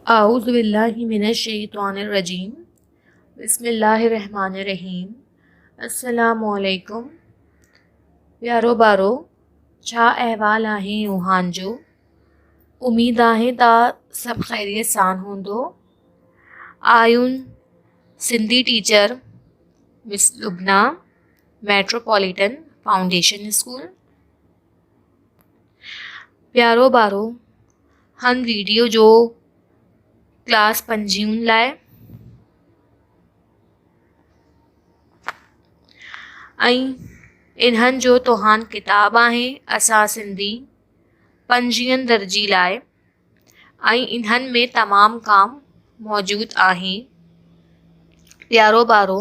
आऊज़ु बिल्लाहि मिनश्शैतानिर्रजीम बिस्मिल्लाहिर्रहमानिर्रहीम। अस्सलामुअलैकुम प्यारो बारो छा अहवाल आहे रूहान जो। उम्मीद आहे ता सब खैरियत सान हूंदो। आयुन Sindhi teacher Miss Lubna Metropolitan Foundation School. प्यारो बारो हन वीडियो जो क्लास 5 लाइ ऐं इन्हनि जो तोहान किताब आहे असां सिंधी 5 दर्जी लाइ ऐं इन्हनि में तमामु काम मौजूद आहिनि। प्यारो बारो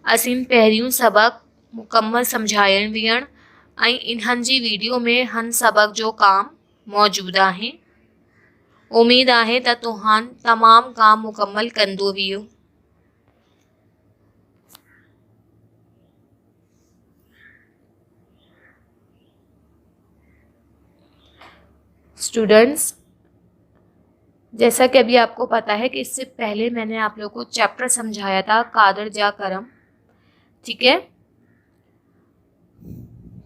असीं पहिरियों सबक मुकम्मल समझाइण वियण ऐं इन्हनि जी वीडियो में हन सबक जो काम मौजूद आहे। उम्मीद आहे त तोहान तमामु काम मुकम्मल कंदो वियो। स्टूडेंट्स, जैसा कि अभी आपको पता है कि इससे पहले मैंने आप लोगों को चैप्टर समझाया था कादर जा करम, ठीक है।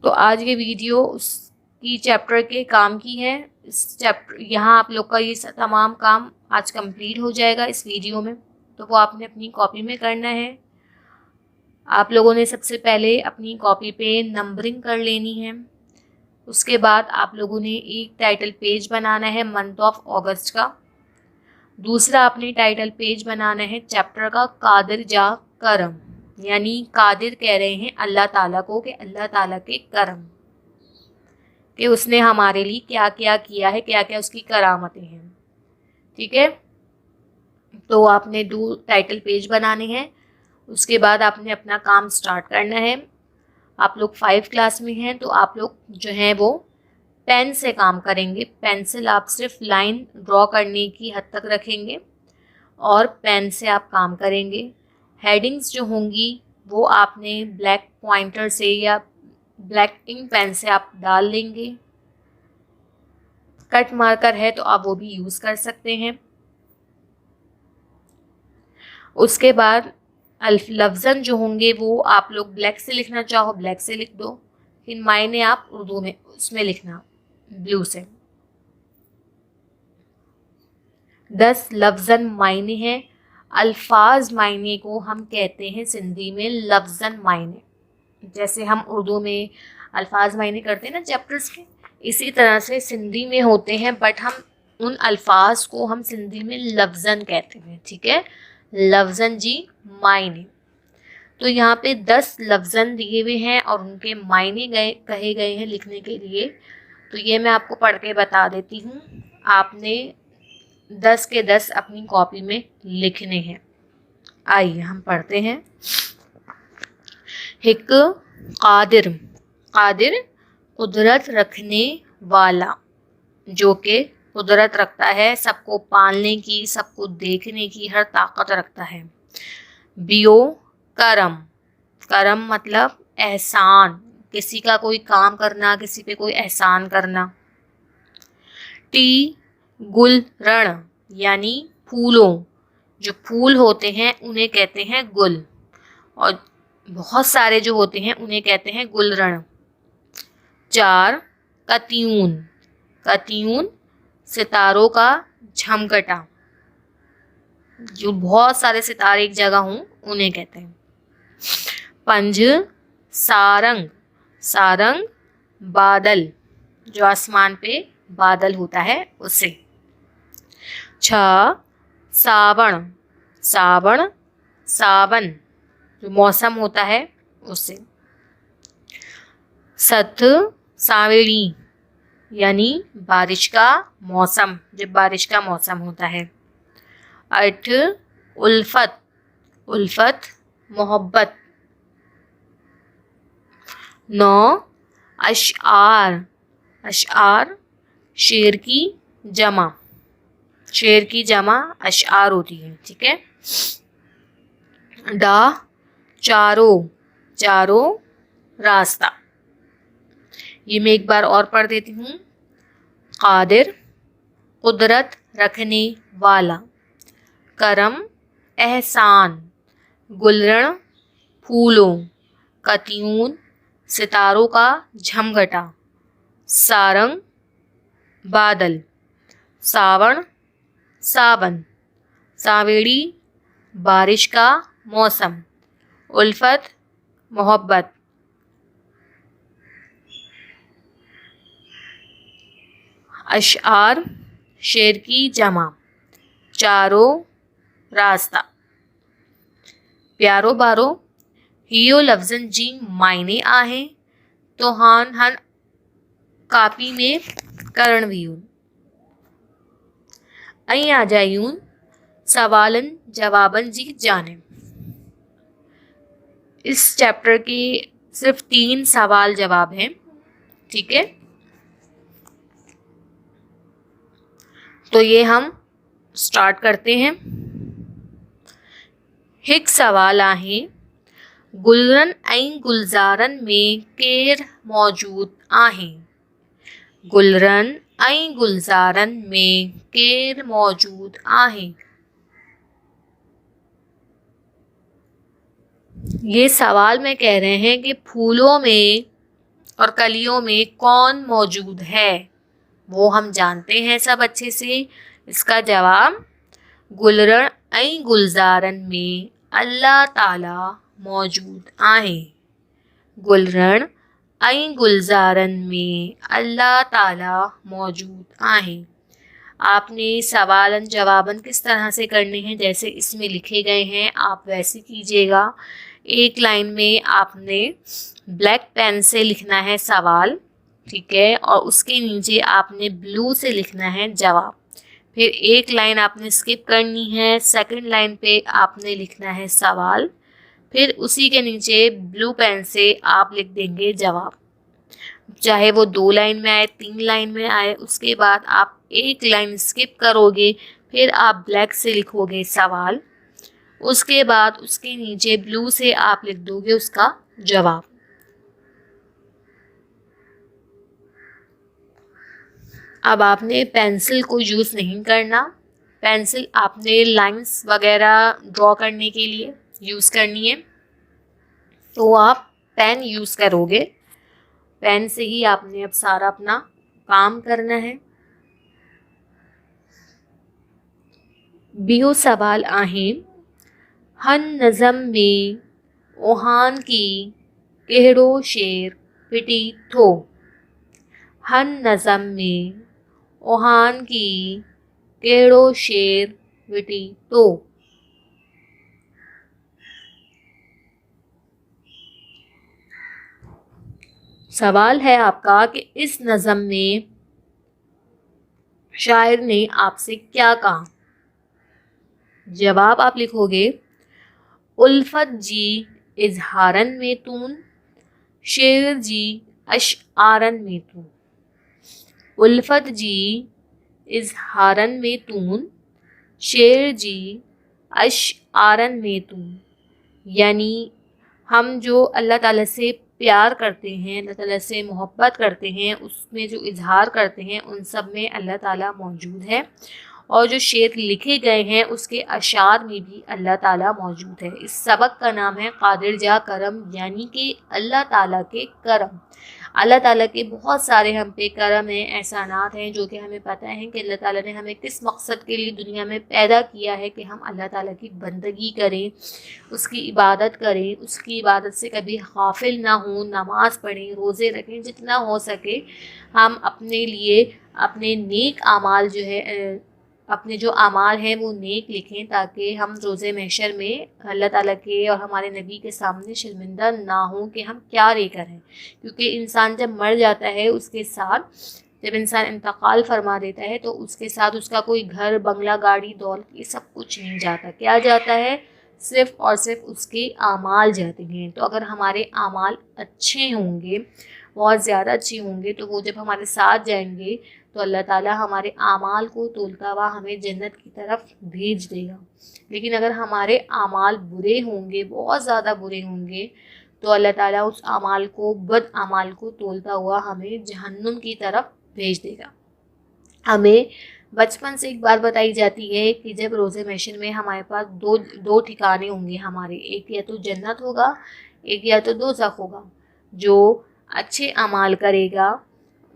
तो आज ये वीडियो उसकी चैप्टर के काम की है। इस चैप्टर यहाँ आप लोग का ये तमाम काम आज कंप्लीट हो जाएगा इस वीडियो में। तो वो आपने अपनी कॉपी में करना है। आप लोगों ने सबसे पहले अपनी कॉपी पे नंबरिंग कर लेनी है। उसके बाद आप लोगों ने एक टाइटल पेज बनाना है मंथ ऑफ अगस्त का। दूसरा आपने टाइटल पेज बनाना है चैप्टर का कादिर जा करम, यानी कादिर कह रहे हैं अल्लाह ताला को कि अल्लाह ताला के करम, कि उसने हमारे लिए क्या क्या किया है, क्या क्या उसकी करामतें हैं, ठीक है। तो आपने 2 टाइटल पेज बनाने हैं। उसके बाद आपने अपना काम स्टार्ट करना है। आप लोग 5 क्लास में हैं तो आप लोग जो हैं वो पेन से काम करेंगे। पेंसिल आप सिर्फ लाइन ड्रॉ करने की हद तक रखेंगे और पेन से आप काम करेंगे। हेडिंग्स जो होंगी वो आपने ब्लैक पॉइंटर से या ब्लैक इंक पेन से आप डाल लेंगे। कट मार्कर है तो आप वो भी यूज़ कर सकते हैं। उसके बाद लफ्ज़न जो होंगे वो आप लोग ब्लैक से लिखना चाहो ब्लैक से लिख दो, लेकिन मायने आप उर्दू में उसमें लिखना ब्लू से। 10 लफ्ज़न मायने हैं। अल्फाज मायने को हम कहते हैं सिंधी में लफ्ज़न मायने। जैसे हम उर्दू में अल्फाज मायने करते हैं ना चैप्टर्स के, इसी तरह से सिंधी में होते हैं, बट हम उन अल्फाज को हम सिंधी में लफ्ज़न कहते हैं, ठीक है। लफ्ज़न जी मायने। तो यहाँ पे 10 लफ्ज़न दिए हुए हैं और उनके मायने कहे गए हैं लिखने के लिए। तो ये मैं आपको पढ़ के बता देती हूँ। आपने 10 के 10 अपनी कॉपी में लिखने हैं। आइए हम पढ़ते हैं। हिक कादिर, कादिर कुदरत रखने वाला, जो कि कुदरत रखता है, सबको पालने की, सबको देखने की हर ताकत रखता है। बियो करम, करम मतलब एहसान, किसी का कोई काम करना, किसी पे कोई एहसान करना। टी गुल रण, यानी फूलों, जो फूल होते हैं उन्हें कहते हैं गुल, और बहुत सारे जो होते हैं उन्हें कहते हैं गुलरण। 4 कत्यून, कत्यून सितारों का झमकटा, जो बहुत सारे सितारे एक जगह हों उन्हें कहते हैं। 5 सारंग, सारंग बादल, जो आसमान पे बादल होता है उसे। 6 सावन, सावन सावन जो मौसम होता है उसे। 7 सावेड़ी, यानी बारिश का मौसम, जब बारिश का मौसम होता है। 8 उल्फत, उल्फत मोहब्बत। 9 अशआर, अशआर शेर की जमा, शेर की जमा अशआर होती है, ठीक है। डा चारों, चारों रास्ता। ये मैं एक बार और पढ़ देती हूँ। कादिर कुदरत रखने वाला। करम एहसान, गुलरण फूलों, कत्यून सितारों का झमघटा, सारंग बादल, सावण सावन, सावेड़ी बारिश का मौसम, उल्फत मोहब्बत। अशआर शेर की जमा, चारों रास्ता। प्यारो बारो हियो लफ्ज़न जी मायने आहे तो हान हन कापी में करण वियून। अई आ जायून सवालन जवाबन जी जाने। इस चैप्टर के सिर्फ 3 सवाल जवाब हैं, ठीक है। तो ये हम स्टार्ट करते हैं। हिक सवाल आहे, गुलरन ऐं गुलज़ारन में केर मौजूद आहे। गुलरन ऐं गुलज़ारन में केर मौजूद आहे। ये सवाल में कह रहे हैं कि फूलों में और कलियों में कौन मौजूद है। वो हम जानते हैं सब अच्छे से। इसका जवाब गुलरण ऐं गुलज़ारन में अल्लाह ताला मौजूद आहे। गुलरण ऐं गुलज़ारन में अल्लाह ताला मौजूद आहे। आपने सवालन जवाबन किस तरह से करने हैं, जैसे इसमें लिखे गए हैं आप वैसे कीजिएगा। एक लाइन में आपने ब्लैक पेन से लिखना है सवाल, ठीक है, और उसके नीचे आपने ब्लू से लिखना है जवाब। फिर एक लाइन आपने स्किप करनी है, सेकंड लाइन पे आपने लिखना है सवाल, फिर उसी के नीचे ब्लू पेन से आप लिख देंगे जवाब। चाहे वो 2 लाइन में आए, 3 लाइन में आए, उसके बाद आप एक लाइन स्किप करोगे, फिर आप ब्लैक से लिखोगे सवाल, उसके बाद उसके नीचे ब्लू से आप लिख दोगे उसका जवाब। अब आपने पेंसिल को यूज़ नहीं करना। पेंसिल आपने लाइंस वगैरह ड्रॉ करने के लिए यूज़ करनी है, तो आप पेन यूज़ करोगे। पेन से ही आपने अब सारा अपना काम करना है। बियो सवाल आहे, हन नज़म में ओहान की कहिड़ो शेर फिटी थो। हन नज़म में ओहान की कहिड़ो शेर फिटी थो। सवाल है आपका कि इस नज़म में शायर ने आपसे क्या कहा। जवाब आप लिखोगे, उल्फत जी इजहारन में तून, शेर जी अशआरन में तून। उल्फत जी इजहारन में तून, शेर जी अशआरन में तून। यानी हम जो अल्लाह ताला से प्यार करते हैं, अल्लाह ताला से मोहब्बत करते हैं, उसमें जो इजहार करते हैं उन सब में अल्लाह ताला मौजूद है, और जो शेर लिखे गए हैं उसके अशार में भी अल्लाह ताला मौजूद है। इस सबक का नाम है कादिर जा करम, यानी कि अल्लाह ताला के करम। अल्लाह ताला के बहुत सारे हम पे करम हैं, एहसानात हैं, जो कि हमें पता है कि अल्लाह ताला ने हमें किस मकसद के लिए दुनिया में पैदा किया है कि हम अल्लाह ताला की बंदगी करें, उसकी इबादत करें, उसकी इबादत से कभी गाफिल ना हों, नमाज पढ़ें, रोज़े रखें, जितना हो सके हम अपने लिए अपने नेक आमाल जो है, अपने जो आमाल हैं वो नेक लिखें, ताकि हम रोज़े महशर में अल्लाह ताला के और हमारे नबी के सामने शर्मिंदा ना हों कि हम क्या लेकर हैं। क्योंकि इंसान जब मर जाता है, उसके साथ जब इंसान इंतकाल फरमा देता है, तो उसके साथ उसका कोई घर, बंगला, गाड़ी, दौलत, ये सब कुछ नहीं जाता। क्या जाता है? सिर्फ़ और सिर्फ उसके आमाल जाते हैं। तो अगर हमारे आमाल अच्छे होंगे, बहुत ज़्यादा अच्छे होंगे, तो वो जब हमारे साथ जाएंगे तो अल्लाह ताला हमारे आमाल को तोलता हुआ हमें जन्नत की तरफ भेज देगा। लेकिन अगर हमारे आमाल बुरे होंगे, बहुत ज़्यादा बुरे होंगे, तो अल्लाह ताला उस आमाल को, बद आमाल को तोलता हुआ हमें जहन्नुम की तरफ भेज देगा। हमें बचपन से एक बात बताई जाती है कि जब रोज़े महशर में हमारे पास दो दो ठिकाने होंगे हमारे, एक या तो जन्नत होगा, एक या तो दोज़ख होगा। जो अच्छे अमाल करेगा,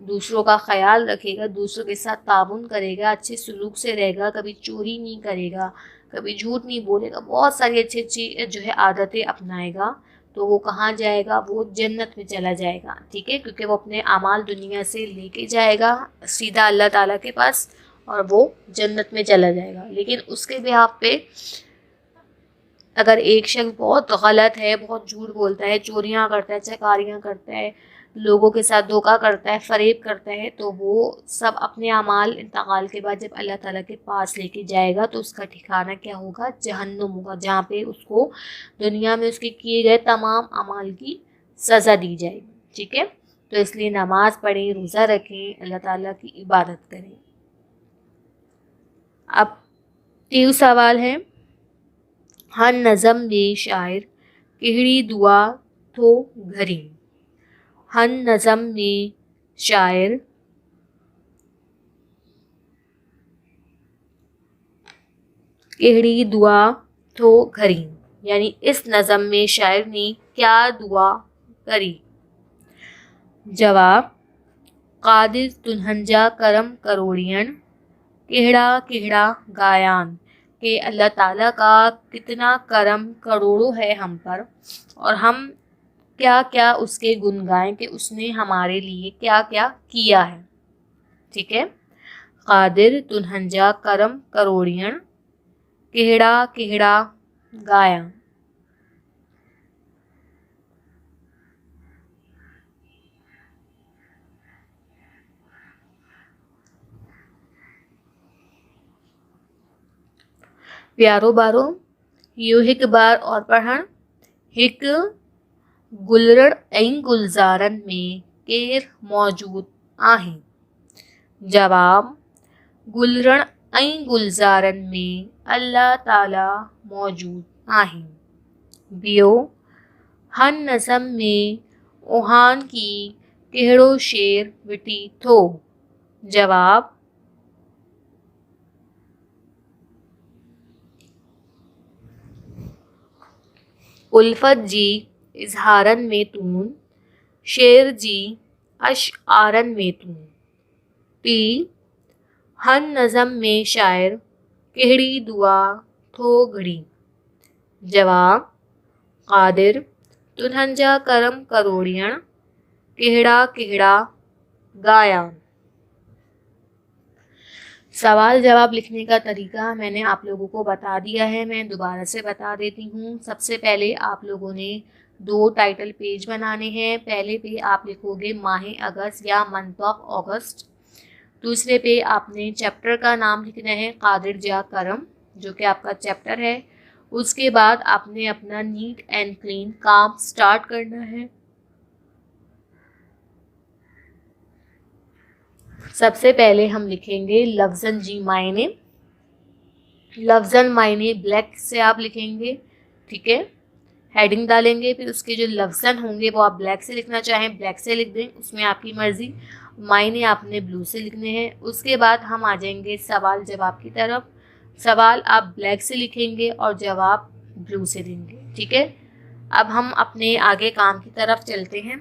दूसरों का ख्याल रखेगा, दूसरों के साथ ताउन करेगा, अच्छे सलूक से रहेगा, कभी चोरी नहीं करेगा, कभी झूठ नहीं बोलेगा, बहुत सारी अच्छी अच्छी जो है आदतें अपनाएगा, तो वो कहाँ जाएगा, वो जन्नत में चला जाएगा। ठीक है, क्योंकि वो अपने अमाल दुनिया से लेके जाएगा सीधा अल्लाह ताला के पास और वो जन्नत में चला जाएगा। लेकिन उसके बिहाफ पे अगर एक शख्स बहुत गलत है, बहुत झूठ बोलता है, चोरियां करता है, चकारियां करता है, लोगों के साथ धोखा करता है, फरेब करता है, तो वो सब अपने अमाल इंतकाल के बाद जब अल्लाह ताला के पास लेके जाएगा तो उसका ठिकाना क्या होगा, जहन्नुम होगा, जहाँ पे उसको दुनिया में उसके किए गए तमाम अमाल की सज़ा दी जाएगी। ठीक है, तो इसलिए नमाज पढ़ें, रोज़ा रखें, अल्लाह ताला की इबादत करें। अब 3 सवाल है, हर नज़म में शायर केहड़ी दुआ थो घरी। हर नज़म में शायर केहड़ी दुआ थो घरी, यानी इस नज़म में शायर ने क्या दुआ करी। जवाब, कादिर तुन्हंजा करम करोड़ियन, केहड़ा केहड़ा गायान, कि अल्लाह ताला का कितना करम करोड़ों है हम पर और हम क्या क्या उसके गुण गाएं कि उसने हमारे लिए क्या क्या किया है। ठीक है, कादिर तुन्हंजा करम करोड़ियन, केहड़ा केहड़ा गाया। प्यारो बारो यो हिक बार और पढ़ण, हिक गुलरण ऐं गुलज़ारन में केर मौजूद आहिन। जवाब, गुलरण ऐं गुलज़ारन में अल्लाह ताला मौजूद आहिन। बियो, हर नज़म में ओहान की केहड़ो शेर विटी थो। जवाब, उल्फत जी इजहारन में तून, शेर जी अशआरन में तून। टी, हर नज़म में शायर केहड़ी दुआ थो घड़ी। जवाब, कादिर तुन्हंजा करम करोड़ियन, केहड़ा केहड़ा गाया। सवाल जवाब लिखने का तरीका मैंने आप लोगों को बता दिया है, मैं दोबारा से बता देती हूँ। सबसे पहले आप लोगों ने 2 टाइटल पेज बनाने हैं। पहले पे आप लिखोगे माह अगस्त या मंथ ऑफ अगस्त। दूसरे पे आपने चैप्टर का नाम लिखना है कादिर जा करम, जो कि आपका चैप्टर है। उसके बाद आपने अपना नीट एंड क्लीन काम स्टार्ट करना है। सबसे पहले हम लिखेंगे लफ्ज़न जी मायने। लफ्ज़न मायने ब्लैक से आप लिखेंगे। ठीक है, हेडिंग डालेंगे, फिर उसके जो लफ्ज़न होंगे वो आप ब्लैक से लिखना चाहें ब्लैक से लिख दें, उसमें आपकी मर्ज़ी। मायने आपने ब्लू से लिखने हैं। उसके बाद हम आ जाएंगे सवाल जवाब की तरफ। सवाल आप ब्लैक से लिखेंगे और जवाब ब्लू से देंगे। ठीक है, अब हम अपने आगे काम की तरफ चलते हैं।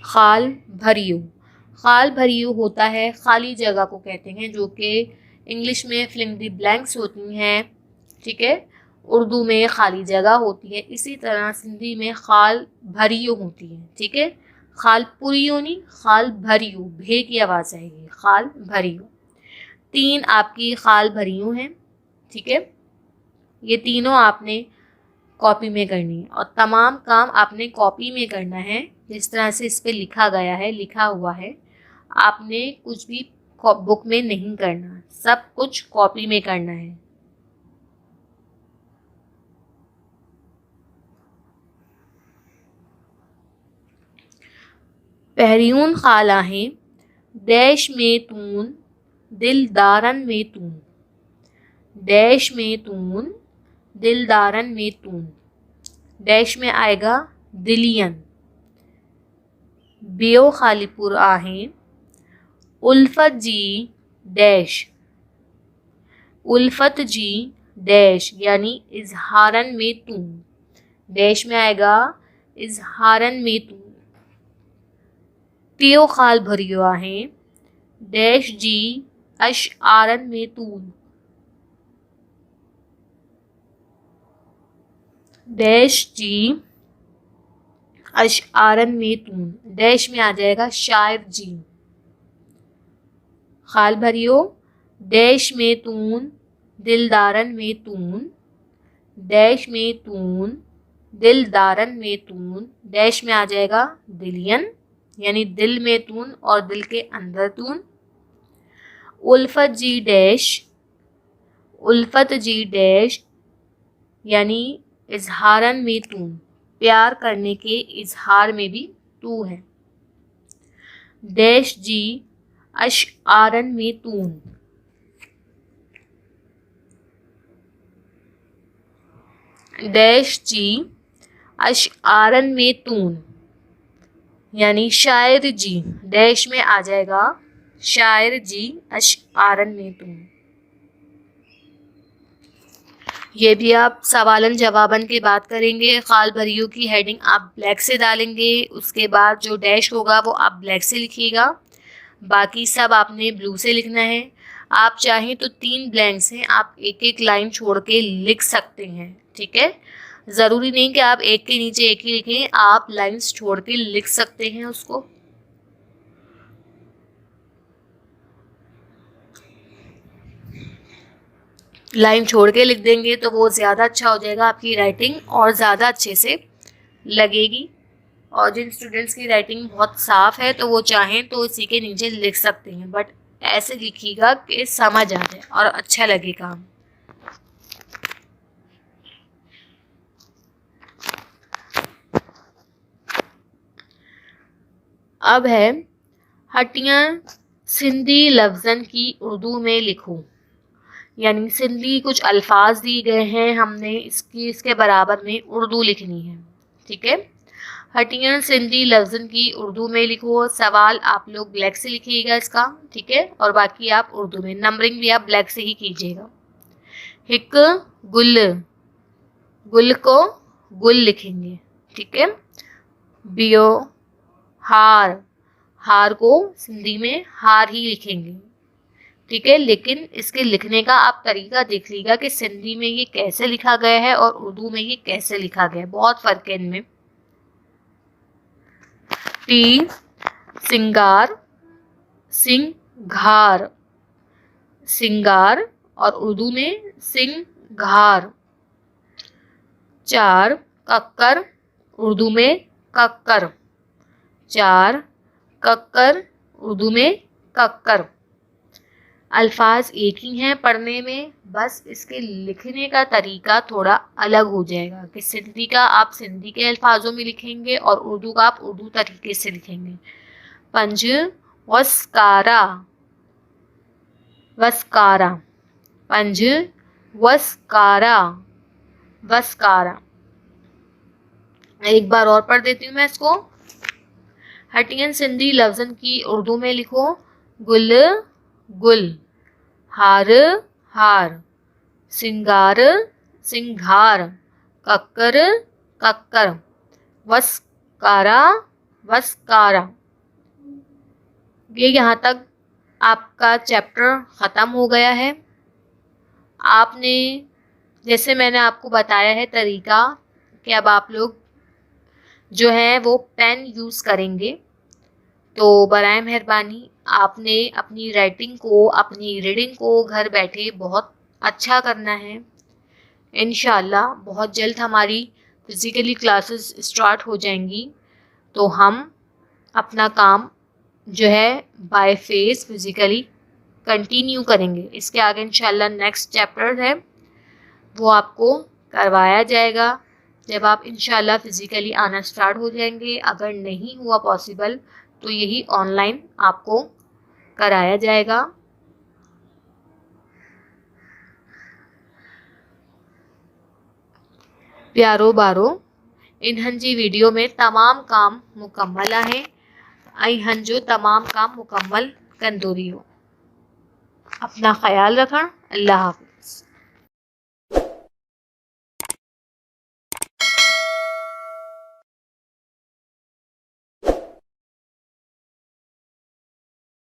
खाल भरियो, खाल भरियो होता है खाली जगह को कहते हैं, जो कि इंग्लिश में फिलिंग द ब्लैंक्स होती हैं। ठीक है, उर्दू में खाली जगह होती है, इसी तरह सिंधी में खाल भरियो होती है। ठीक है, खाल पुरियो नहीं, खाल भरियो, भे की आवाज़ आएगी, खाल भरियो। 3 आपकी खाल भरियो हैं। ठीक है, ये तीनों आपने कॉपी में करनी है और तमाम काम आपने कॉपी में करना है, जिस तरह से इस पे लिखा गया है, लिखा हुआ है। आपने कुछ भी बुक में नहीं करना, सब कुछ कॉपी में करना है। पहरियून खाला हैं डैश में तून, दिलदारन में तून। डैश में तून, दिलदारन में तून। डैश में आएगा दिलियन। बियो खालीपुर आहें उल्फत जी डैश, उल्फत जी डैश यानी इजहारन में तू, डैश में आएगा इजहारन में तू। पियो खाल भरियो आहे डैश जी अशआरन में तून, डैश जी अशआरन में तून, डैश में आ जाएगा शायर जी। खाल भरियो डैश में तून दिलदारन में तून, डैश में तून दिलदारन में तून, डैश में आ जाएगा दिलियन यानी दिल में तून और दिल के अंदर तून। उल्फत जी डैश, उल्फत जी डैश यानी इजहारन में तून, प्यार करने के इजहार में भी तू है। डैश जी अशआरन में तून, डैश जी अशआरन में तून यानी शायर जी, डैश में आ जाएगा शायर जी अशआरन में तून। ये भी आप सवालन जवाबन के बात करेंगे। खाल भरियों की हेडिंग आप ब्लैक से डालेंगे, उसके बाद जो डैश होगा वो आप ब्लैक से लिखिएगा, बाकी सब आपने ब्लू से लिखना है। आप चाहें तो 3 ब्लैंक्स हैं, आप एक एक लाइन छोड़ के लिख सकते हैं, ठीक है। ज़रूरी नहीं कि आप एक के नीचे एक ही लिखें, आप लाइंस छोड़ के लिख सकते हैं उसको। लाइन छोड़ के लिख देंगे तो वो ज़्यादा अच्छा हो जाएगा, आपकी राइटिंग और ज़्यादा अच्छे से लगेगी। और जिन स्टूडेंट्स की राइटिंग बहुत साफ़ है तो वो चाहें तो इसी के नीचे लिख सकते हैं, बट ऐसे लिखिएगा कि समझ आ जाए और अच्छा लगे काम। अब है हटियां सिंधी लफ्ज़न की उर्दू में लिखो, यानी सिंधी कुछ अल्फाज दिए गए हैं, हमने इसके बराबर में उर्दू लिखनी है, ठीक है। हटियां सिंधी लफ्ज़न की उर्दू में लिखो। सवाल आप लोग ब्लैक से लिखिएगा इसका, ठीक है, और बाकी आप उर्दू में, नंबरिंग भी आप ब्लैक से ही कीजिएगा। हिक गुल, गुल को गुल लिखेंगे, ठीक है। बियो हार, हार को सिंधी में हार ही लिखेंगे, ठीक है। लेकिन इसके लिखने का आप तरीका देख लीजिएगा कि सिंधी में ये कैसे लिखा गया है और उर्दू में ये कैसे लिखा गया है, बहुत फ़र्क है इनमें। टी सिंगार, सिंघार, सिंगार और उर्दू में सिंघार। 4 कक्कर, उर्दू में कक्कर, 4 कक्कर, उर्दू में कक्कर। अल्फाज एक ही हैं पढ़ने में, बस इसके लिखने का तरीका थोड़ा अलग हो जाएगा कि सिंधी का आप सिंधी के अल्फाजों में लिखेंगे और उर्दू का आप उर्दू तरीके से लिखेंगे। 5 वस्कारा, वस्कारा, 5 वस्कारा, वस्कारा। एक बार और पढ़ देती हूँ मैं इसको। हटियन सिंधी लफ्ज़न की उर्दू में लिखो। गुल गुल, हार हार, सिंगार सिंघार, कक्कर कक्कर, वस्कारा वस्कारा। ये यहाँ तक आपका चैप्टर ख़त्म हो गया है। आपने, जैसे मैंने आपको बताया है तरीका, कि अब आप लोग जो है वो पेन यूज़ करेंगे, तो बराए मेहरबानी आपने अपनी राइटिंग को, अपनी रीडिंग को घर बैठे बहुत अच्छा करना है। इंशाल्लाह बहुत जल्द हमारी फिज़िकली क्लासेस स्टार्ट हो जाएंगी, तो हम अपना काम जो है बाय फेस फिज़िकली कंटिन्यू करेंगे। इसके आगे इंशाल्लाह नेक्स्ट चैप्टर है वो आपको करवाया जाएगा जब आप इंशाल्लाह फिज़िकली आना स्टार्ट हो जाएंगे। अगर नहीं हुआ पॉसिबल तो यही ऑनलाइन आपको कराया जाएगा। प्यारो बारो, इन्हनि जी वीडियो में तमाम काम मुकम्मल आहे ऐं हिन जो तमाम काम मुकम्मल तंदूरी हो। अपना ख्याल रखना। अल्लाह हाफ़िज़।